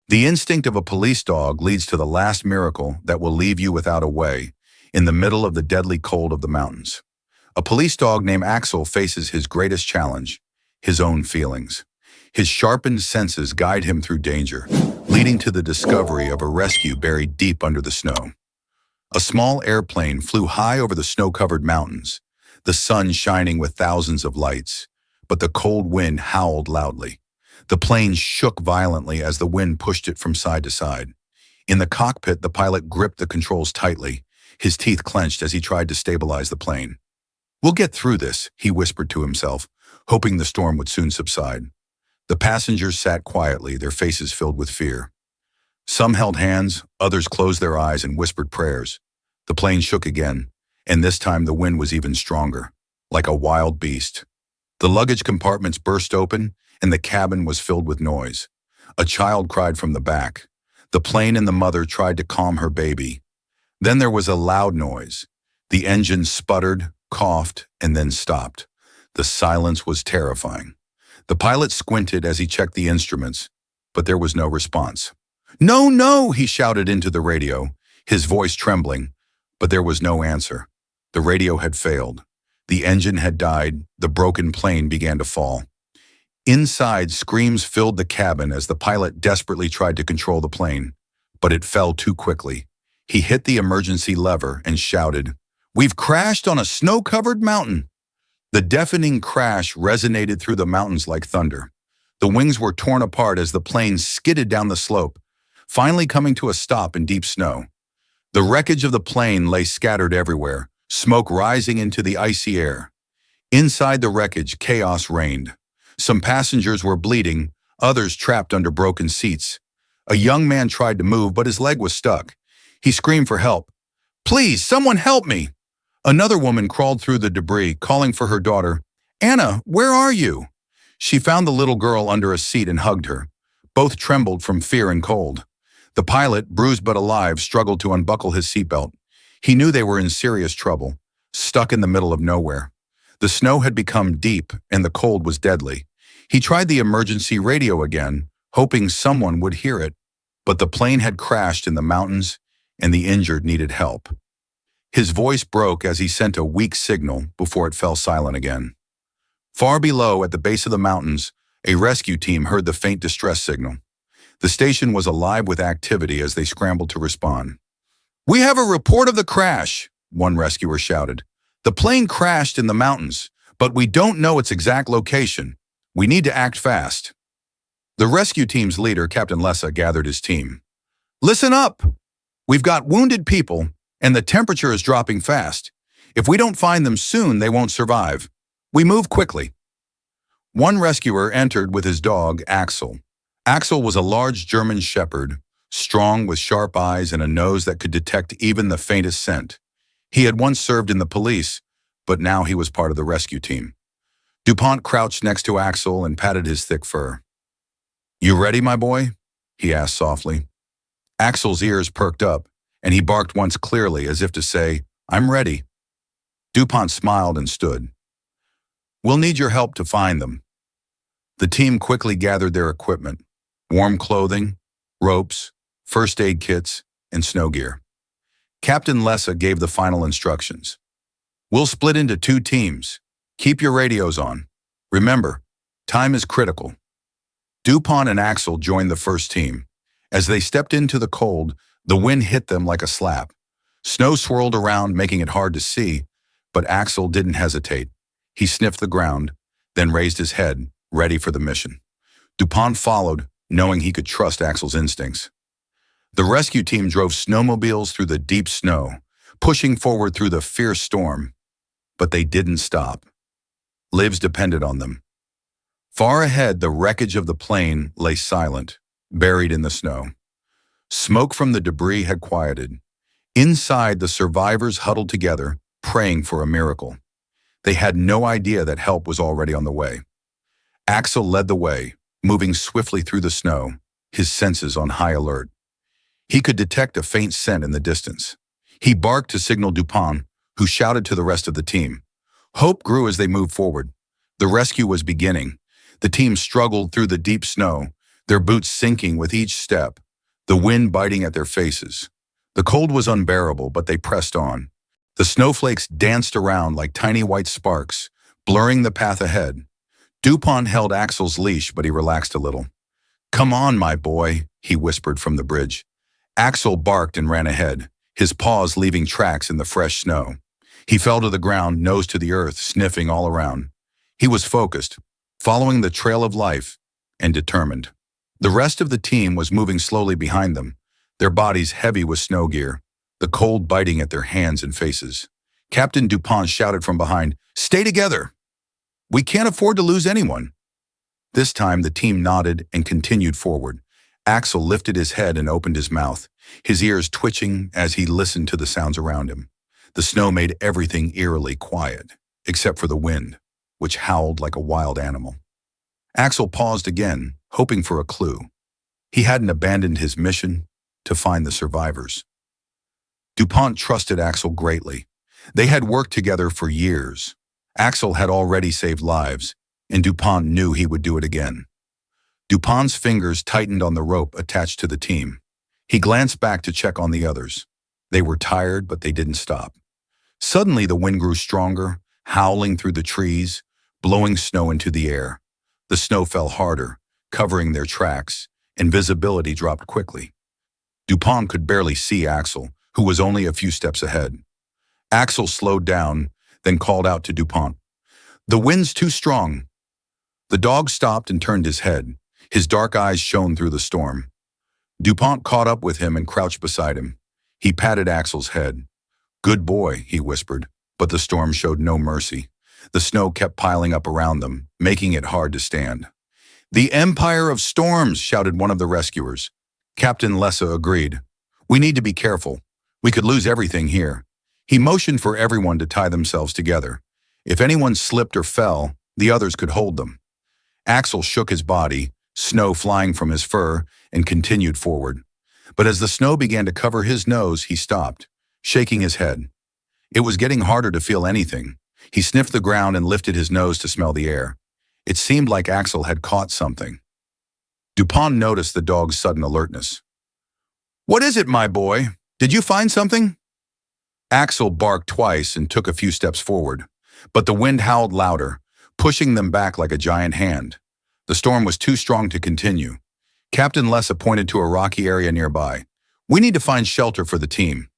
The instinct of a police dog leads to the last miracle that will leave you without a way in the middle of the deadly cold of the mountains. A police dog named Axel faces his greatest challenge, his own feelings. His sharpened senses guide him through danger, leading to the discovery of a rescue buried deep under the snow. A small airplane flew high over the snow-covered mountains, the sun shining with thousands of lights, but the cold wind howled loudly. The plane shook violently as the wind pushed it from side to side. In the cockpit, the pilot gripped the controls tightly, his teeth clenched as he tried to stabilize the plane. "We'll get through this," he whispered to himself, hoping the storm would soon subside. The passengers sat quietly, their faces filled with fear. Some held hands, others closed their eyes and whispered prayers. The plane shook again, and this time the wind was even stronger, like a wild beast. The luggage compartments burst open, and the cabin was filled with noise. A child cried from the back. The plane and the mother tried to calm her baby. Then there was a loud noise. The engine sputtered, coughed, and then stopped. The silence was terrifying. The pilot squinted as he checked the instruments, but there was no response. "No, no!" he shouted into the radio, his voice trembling, but there was no answer. The radio had failed. The engine had died. The broken plane began to fall. Inside, screams filled the cabin as the pilot desperately tried to control the plane, but it fell too quickly. He hit the emergency lever and shouted, "We've crashed on a snow-covered mountain!" The deafening crash resonated through the mountains like thunder. The wings were torn apart as the plane skidded down the slope, finally coming to a stop in deep snow. The wreckage of the plane lay scattered everywhere, smoke rising into the icy air. Inside the wreckage, chaos reigned. Some passengers were bleeding, others trapped under broken seats. A young man tried to move, but his leg was stuck. He screamed for help. "Please, someone help me!" Another woman crawled through the debris, calling for her daughter. "Anna, where are you?" She found the little girl under a seat and hugged her. Both trembled from fear and cold. The pilot, bruised but alive, struggled to unbuckle his seatbelt. He knew they were in serious trouble, stuck in the middle of nowhere. The snow had become deep, and the cold was deadly. He tried the emergency radio again, hoping someone would hear it, but the plane had crashed in the mountains, and the injured needed help. His voice broke as he sent a weak signal before it fell silent again. Far below, at the base of the mountains, a rescue team heard the faint distress signal. The station was alive with activity as they scrambled to respond. "We have a report of the crash," one rescuer shouted. "The plane crashed in the mountains, but we don't know its exact location. We need to act fast." The rescue team's leader, Captain Lessa, gathered his team. "Listen up! We've got wounded people, and the temperature is dropping fast. If we don't find them soon, they won't survive. We move quickly." One rescuer entered with his dog, Axel. Axel was a large German shepherd, strong with sharp eyes and a nose that could detect even the faintest scent. He had once served in the police, but now he was part of the rescue team. DuPont crouched next to Axel and patted his thick fur. "You ready, my boy?" he asked softly. Axel's ears perked up, and he barked once clearly as if to say, "I'm ready." DuPont smiled and stood. "We'll need your help to find them." The team quickly gathered their equipment: warm clothing, ropes, first aid kits, and snow gear. Captain Lessa gave the final instructions. "We'll split into 2 teams. Keep your radios on. Remember, time is critical." DuPont and Axel joined the first team. As they stepped into the cold, the wind hit them like a slap. Snow swirled around, making it hard to see, but Axel didn't hesitate. He sniffed the ground, then raised his head, ready for the mission. DuPont followed, knowing he could trust Axel's instincts. The rescue team drove snowmobiles through the deep snow, pushing forward through the fierce storm. But they didn't stop. Lives depended on them. Far ahead, the wreckage of the plane lay silent, buried in the snow. Smoke from the debris had quieted. Inside, the survivors huddled together, praying for a miracle. They had no idea that help was already on the way. Axel led the way, moving swiftly through the snow, his senses on high alert. He could detect a faint scent in the distance. He barked to signal DuPont, who shouted to the rest of the team. Hope grew as they moved forward. The rescue was beginning. The team struggled through the deep snow, their boots sinking with each step, the wind biting at their faces. The cold was unbearable, but they pressed on. The snowflakes danced around like tiny white sparks, blurring the path ahead. Dupont held Axel's leash, but he relaxed a little. "Come on, my boy," he whispered from the bridge. Axel barked and ran ahead, his paws leaving tracks in the fresh snow. He fell to the ground, nose to the earth, sniffing all around. He was focused, following the trail of life, and determined. The rest of the team was moving slowly behind them, their bodies heavy with snow gear, the cold biting at their hands and faces. Captain Dupont shouted from behind, "Stay together! We can't afford to lose anyone." This time the team nodded and continued forward. Axel lifted his head and opened his mouth, his ears twitching as he listened to the sounds around him. The snow made everything eerily quiet, except for the wind, which howled like a wild animal. Axel paused again, hoping for a clue. He hadn't abandoned his mission to find the survivors. Dupont trusted Axel greatly. They had worked together for years. Axel had already saved lives, and Dupont knew he would do it again. Dupont's fingers tightened on the rope attached to the team. He glanced back to check on the others. They were tired, but they didn't stop. Suddenly, the wind grew stronger, howling through the trees, blowing snow into the air. The snow fell harder, covering their tracks, and visibility dropped quickly. Dupont could barely see Axel, who was only a few steps ahead. Axel slowed down, then called out to Dupont, "The wind's too strong." The dog stopped and turned his head. His dark eyes shone through the storm. Dupont caught up with him and crouched beside him. He patted Axel's head. "Good boy," he whispered, but the storm showed no mercy. The snow kept piling up around them, making it hard to stand. "The Empire of Storms," shouted one of the rescuers. Captain Lessa agreed. "We need to be careful. We could lose everything here." He motioned for everyone to tie themselves together. If anyone slipped or fell, the others could hold them. Axel shook his body, snow flying from his fur, and continued forward. But as the snow began to cover his nose, he stopped, shaking his head. It was getting harder to feel anything. He sniffed the ground and lifted his nose to smell the air. It seemed like Axel had caught something. Dupont noticed the dog's sudden alertness. "What is it, my boy? Did you find something?" Axel barked twice and took a few steps forward, but the wind howled louder, pushing them back like a giant hand. The storm was too strong to continue. Captain Lessa pointed to a rocky area nearby. "We need to find shelter for the team."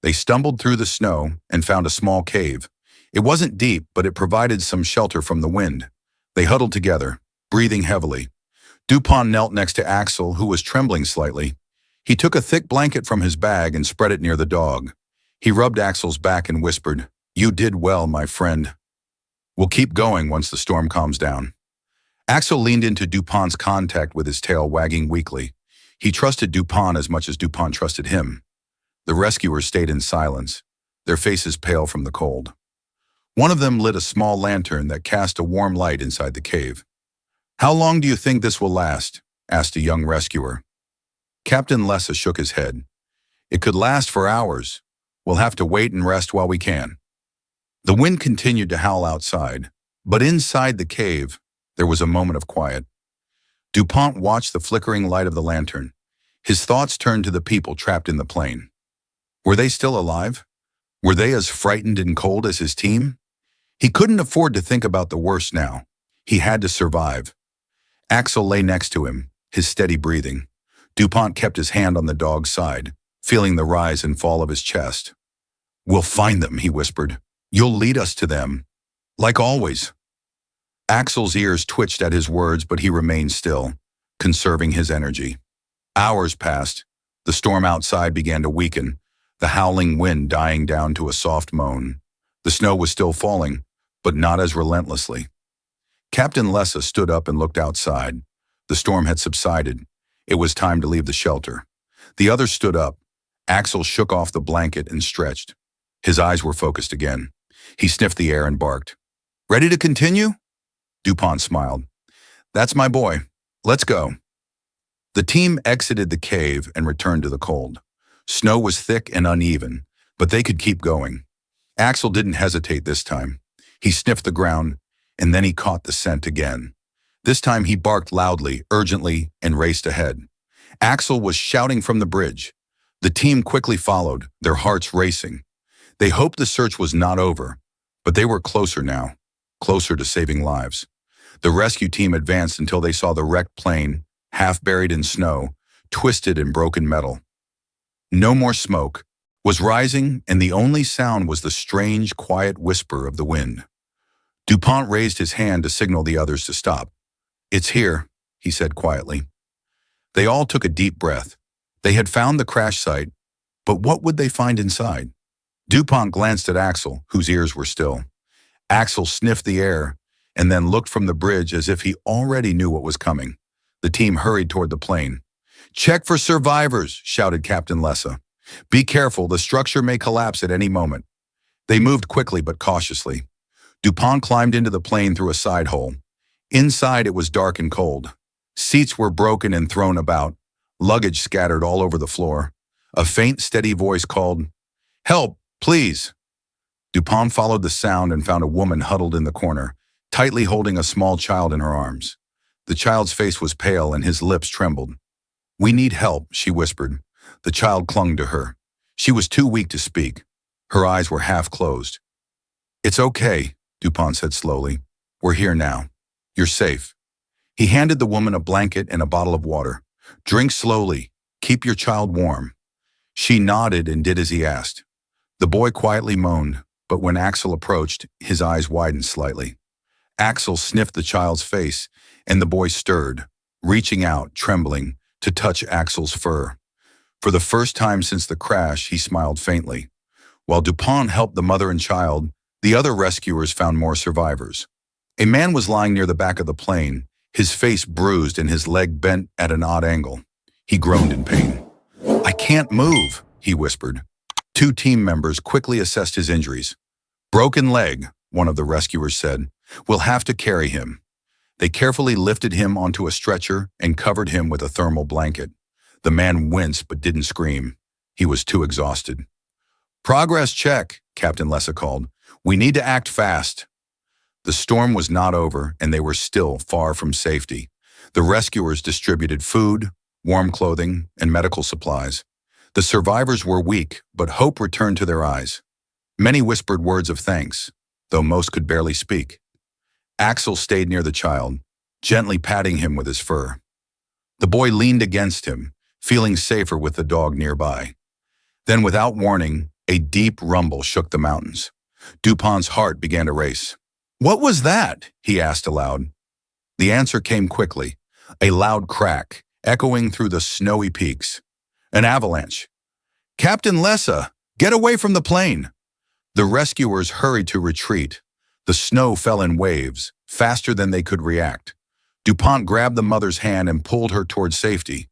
They stumbled through the snow and found a small cave. It wasn't deep, but it provided some shelter from the wind. They huddled together, breathing heavily. Dupont knelt next to Axel, who was trembling slightly. He took a thick blanket from his bag and spread it near the dog. He rubbed Axel's back and whispered, "You did well, my friend. We'll keep going once the storm calms down." Axel leaned into Dupont's contact with his tail wagging weakly. He trusted Dupont as much as Dupont trusted him. The rescuers stayed in silence, their faces pale from the cold. One of them lit a small lantern that cast a warm light inside the cave. "How long do you think this will last?" asked a young rescuer. Captain Lessa shook his head. "It could last for hours. We'll have to wait and rest while we can." The wind continued to howl outside, but inside the cave, there was a moment of quiet. Dupont watched the flickering light of the lantern. His thoughts turned to the people trapped in the plane. Were they still alive? Were they as frightened and cold as his team? He couldn't afford to think about the worst now. He had to survive. Axel lay next to him, his steady breathing. Dupont kept his hand on the dog's side, feeling the rise and fall of his chest. "We'll find them," he whispered. "You'll lead us to them. Like always." Axel's ears twitched at his words, but he remained still, conserving his energy. Hours passed. The storm outside began to weaken, the howling wind dying down to a soft moan. The snow was still falling, but not as relentlessly. Captain Lessa stood up and looked outside. The storm had subsided. It was time to leave the shelter. The others stood up. Axel shook off the blanket and stretched. His eyes were focused again. He sniffed the air and barked. "Ready to continue?" Dupont smiled. "That's my boy. Let's go." The team exited the cave and returned to the cold. Snow was thick and uneven, but they could keep going. Axel didn't hesitate this time. He sniffed the ground, and then he caught the scent again. This time he barked loudly, urgently, and raced ahead. Axel was shouting from the bridge. The team quickly followed, their hearts racing. They hoped the search was not over, but they were closer now, closer to saving lives. The rescue team advanced until they saw the wrecked plane, half buried in snow, twisted in broken metal. No more smoke was rising, and the only sound was the strange, quiet whisper of the wind. DuPont raised his hand to signal the others to stop. "It's here," he said quietly. They all took a deep breath. They had found the crash site, but what would they find inside? DuPont glanced at Axel, whose ears were still. Axel sniffed the air and then looked from the bridge as if he already knew what was coming. The team hurried toward the plane. "Check for survivors," shouted Captain Lessa. "Be careful, the structure may collapse at any moment." They moved quickly but cautiously. DuPont climbed into the plane through a side hole. Inside it was dark and cold. Seats were broken and thrown about, luggage scattered all over the floor. A faint, steady voice called, "Help, please." DuPont followed the sound and found a woman huddled in the corner, tightly holding a small child in her arms. The child's face was pale and his lips trembled. "We need help," she whispered. The child clung to her. She was too weak to speak. Her eyes were half closed. "It's okay," DuPont said slowly. "We're here now. You're safe." He handed the woman a blanket and a bottle of water. "Drink slowly. Keep your child warm." She nodded and did as he asked. The boy quietly moaned, but when Axel approached, his eyes widened slightly. Axel sniffed the child's face, and the boy stirred, reaching out, trembling, to touch Axel's fur. For the first time since the crash, he smiled faintly. While DuPont helped the mother and child, the other rescuers found more survivors. A man was lying near the back of the plane, his face bruised and his leg bent at an odd angle. He groaned in pain. "I can't move," he whispered. Two team members quickly assessed his injuries. "Broken leg," one of the rescuers said. "We'll have to carry him." They carefully lifted him onto a stretcher and covered him with a thermal blanket. The man winced but didn't scream. He was too exhausted. "Progress check," Captain Lessa called. "We need to act fast." The storm was not over, and they were still far from safety. The rescuers distributed food, warm clothing, and medical supplies. The survivors were weak, but hope returned to their eyes. Many whispered words of thanks, though most could barely speak. Axel stayed near the child, gently patting him with his fur. The boy leaned against him, feeling safer with the dog nearby. Then, without warning, a deep rumble shook the mountains. DuPont's heart began to race. "What was that?" he asked aloud. The answer came quickly, a loud crack, echoing through the snowy peaks. "An avalanche." "Captain Lessa, get away from the plane!" The rescuers hurried to retreat. The snow fell in waves, faster than they could react. DuPont grabbed the mother's hand and pulled her toward safety.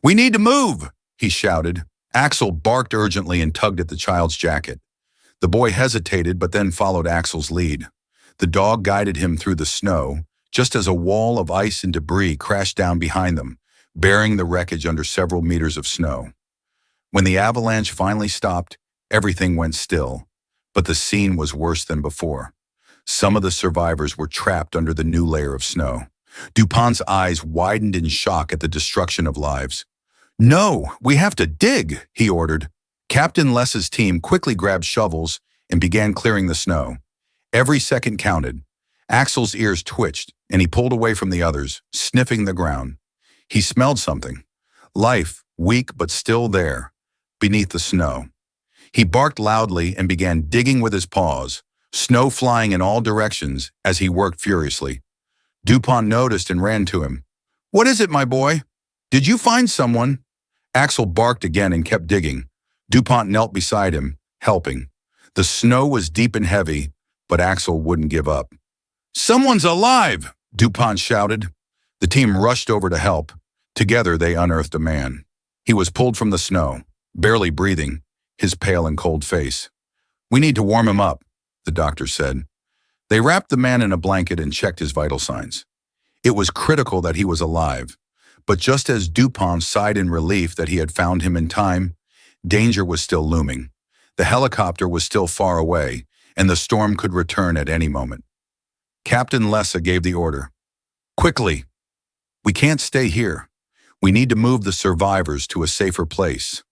"We need to move!" he shouted. Axel barked urgently and tugged at the child's jacket. The boy hesitated but then followed Axel's lead. The dog guided him through the snow, just as a wall of ice and debris crashed down behind them, burying the wreckage under several meters of snow. When the avalanche finally stopped, everything went still, but the scene was worse than before. Some of the survivors were trapped under the new layer of snow. DuPont's eyes widened in shock at the destruction of lives. "No, we have to dig," he ordered. Captain Lessa's team quickly grabbed shovels and began clearing the snow. Every second counted. Axel's ears twitched, and he pulled away from the others, sniffing the ground. He smelled something. Life, weak but still there, beneath the snow. He barked loudly and began digging with his paws, snow flying in all directions as he worked furiously. DuPont noticed and ran to him. "What is it, my boy? Did you find someone?" Axel barked again and kept digging. DuPont knelt beside him, helping. The snow was deep and heavy, but Axel wouldn't give up. "Someone's alive!" DuPont shouted. The team rushed over to help. Together they unearthed a man. He was pulled from the snow, barely breathing, his pale and cold face. "We need to warm him up," the doctor said. They wrapped the man in a blanket and checked his vital signs. It was critical that he was alive, but just as DuPont sighed in relief that he had found him in time, danger was still looming. The helicopter was still far away, and the storm could return at any moment. Captain Lessa gave the order. Quickly! We can't stay here. We need to move the survivors to a safer place.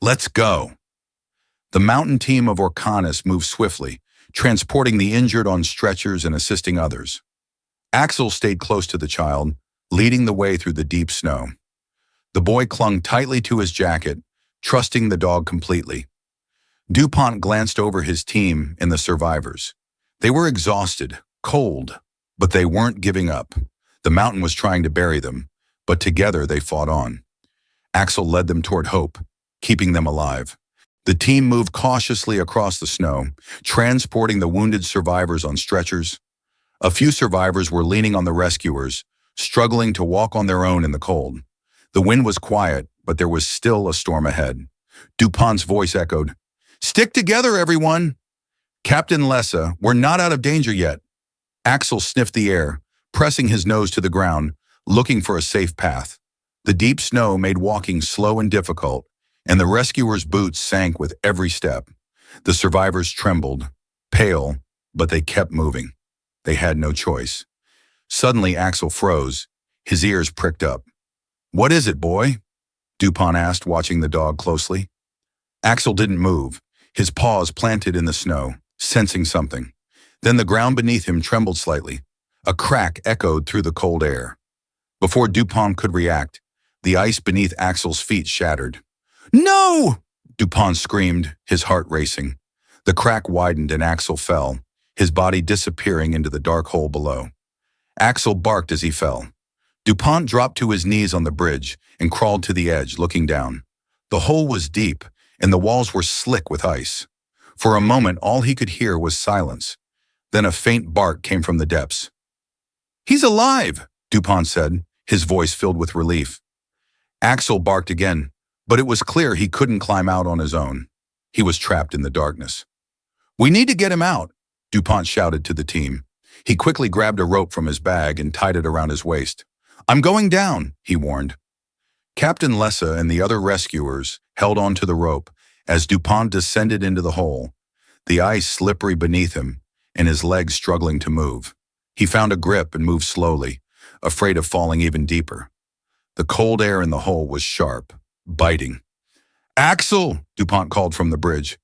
Let's go! The mountain team of Orcanis moved swiftly, transporting the injured on stretchers and assisting others. Axel stayed close to the child, leading the way through the deep snow. The boy clung tightly to his jacket, trusting the dog completely. DuPont glanced over his team and the survivors. They were exhausted, cold, but they weren't giving up. The mountain was trying to bury them, but together they fought on. Axel led them toward hope, keeping them alive. The team moved cautiously across the snow, transporting the wounded survivors on stretchers. A few survivors were leaning on the rescuers, struggling to walk on their own in the cold. The wind was quiet, but there was still a storm ahead. DuPont's voice echoed, "Stick together, everyone!" "Captain Lessa, we're not out of danger yet." Axel sniffed the air, pressing his nose to the ground, looking for a safe path. The deep snow made walking slow and difficult, and the rescuers' boots sank with every step. The survivors trembled, pale, but they kept moving. They had no choice. Suddenly, Axel froze, his ears pricked up. "What is it, boy?" DuPont asked, watching the dog closely. Axel didn't move, his paws planted in the snow, sensing something. Then the ground beneath him trembled slightly. A crack echoed through the cold air. Before DuPont could react, the ice beneath Axel's feet shattered. "No!" DuPont screamed, his heart racing. The crack widened and Axel fell, his body disappearing into the dark hole below. Axel barked as he fell. DuPont dropped to his knees on the bridge and crawled to the edge, looking down. The hole was deep, and the walls were slick with ice. For a moment, all he could hear was silence. Then a faint bark came from the depths. "He's alive!" DuPont said, his voice filled with relief. Axel barked again, but it was clear he couldn't climb out on his own. He was trapped in the darkness. "We need to get him out," DuPont shouted to the team. He quickly grabbed a rope from his bag and tied it around his waist. "I'm going down," he warned. Captain Lessa and the other rescuers held onto the rope as DuPont descended into the hole, the ice slippery beneath him and his legs struggling to move. He found a grip and moved slowly, afraid of falling even deeper. The cold air in the hole was sharp, biting. "Axel!" DuPont called from the bridge.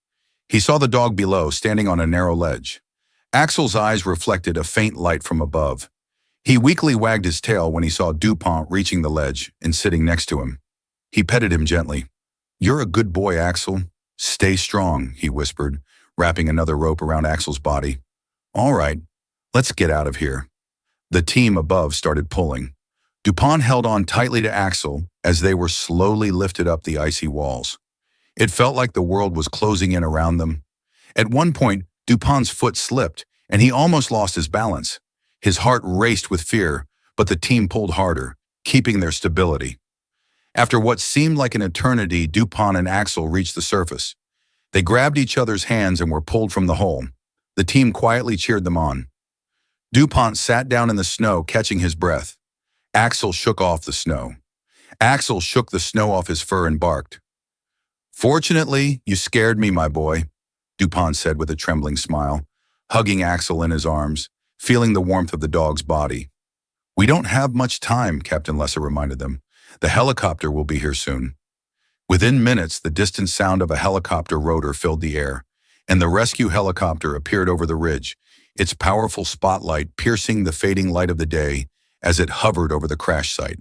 He saw the dog below, standing on a narrow ledge. Axel's eyes reflected a faint light from above. He weakly wagged his tail when he saw DuPont reaching the ledge and sitting next to him. He petted him gently. "You're a good boy, Axel. Stay strong," he whispered, wrapping another rope around Axel's body. "All right, let's get out of here." The team above started pulling. DuPont held on tightly to Axel as they were slowly lifted up the icy walls. It felt like the world was closing in around them. At one point, DuPont's foot slipped, and he almost lost his balance. His heart raced with fear, but the team pulled harder, keeping their stability. After what seemed like an eternity, DuPont and Axel reached the surface. They grabbed each other's hands and were pulled from the hole. The team quietly cheered them on. DuPont sat down in the snow, catching his breath. Axel shook off the snow. Axel shook the snow off his fur and barked. "Fortunately, you scared me, my boy," DuPont said with a trembling smile, hugging Axel in his arms, feeling the warmth of the dog's body. "We don't have much time," Captain Lessa reminded them. "The helicopter will be here soon." Within minutes, the distant sound of a helicopter rotor filled the air, and the rescue helicopter appeared over the ridge, its powerful spotlight piercing the fading light of the day as it hovered over the crash site.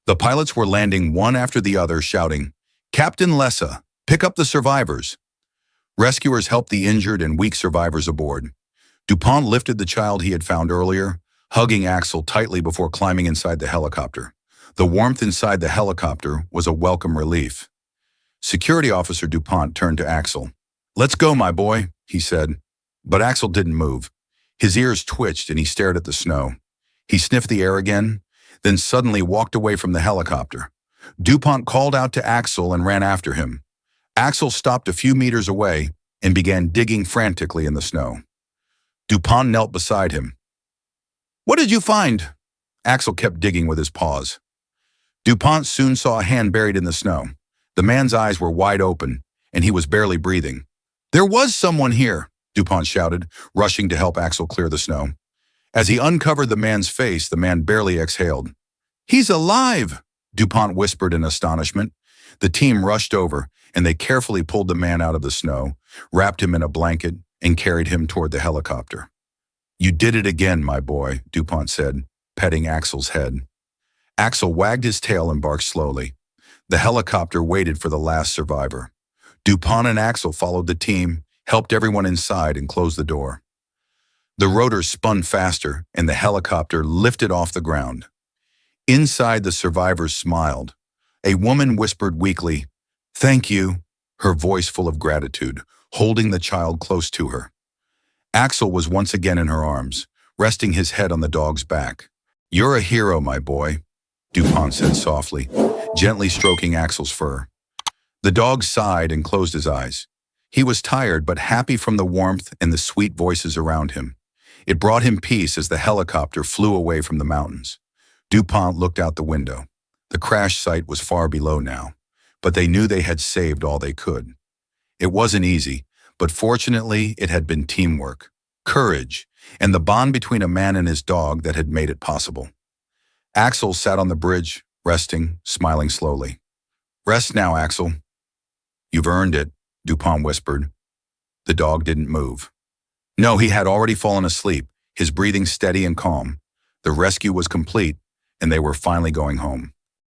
The pilots were landing one after the other, shouting, "Captain Lessa, pick up the survivors." Rescuers helped the injured and weak survivors aboard. DuPont lifted the child he had found earlier, hugging Axel tightly before climbing inside the helicopter. The warmth inside the helicopter was a welcome relief. Security Officer DuPont turned to Axel. "Let's go, my boy," he said. But Axel didn't move. His ears twitched and he stared at the snow. He sniffed the air again, then suddenly walked away from the helicopter. DuPont called out to Axel and ran after him. Axel stopped a few meters away and began digging frantically in the snow. DuPont knelt beside him. "What did you find?" Axel kept digging with his paws. DuPont soon saw a hand buried in the snow. The man's eyes were wide open, and he was barely breathing. "There was someone here," DuPont shouted, rushing to help Axel clear the snow. As he uncovered the man's face, the man barely exhaled. "He's alive!" DuPont whispered in astonishment. The team rushed over, and they carefully pulled the man out of the snow, wrapped him in a blanket, and carried him toward the helicopter. "You did it again, my boy," DuPont said, petting Axel's head. Axel wagged his tail and barked slowly. The helicopter waited for the last survivor. DuPont and Axel followed the team, helped everyone inside, and closed the door. The rotors spun faster, and the helicopter lifted off the ground. Inside, the survivors smiled. A woman whispered weakly, "Thank you," her voice full of gratitude, holding the child close to her. Axel was once again in her arms, resting his head on the dog's back. "You're a hero, my boy," DuPont said softly, gently stroking Axel's fur. The dog sighed and closed his eyes. He was tired but happy from the warmth and the sweet voices around him. It brought him peace as the helicopter flew away from the mountains. DuPont looked out the window. The crash site was far below now, but they knew they had saved all they could. It wasn't easy, but fortunately it had been teamwork, courage, and the bond between a man and his dog that had made it possible. Axel sat on the bridge, resting, smiling slowly. "Rest now, Axel." "You've earned it," DuPont whispered. The dog didn't move. No, he had already fallen asleep, his breathing steady and calm. The rescue was complete, and they were finally going home.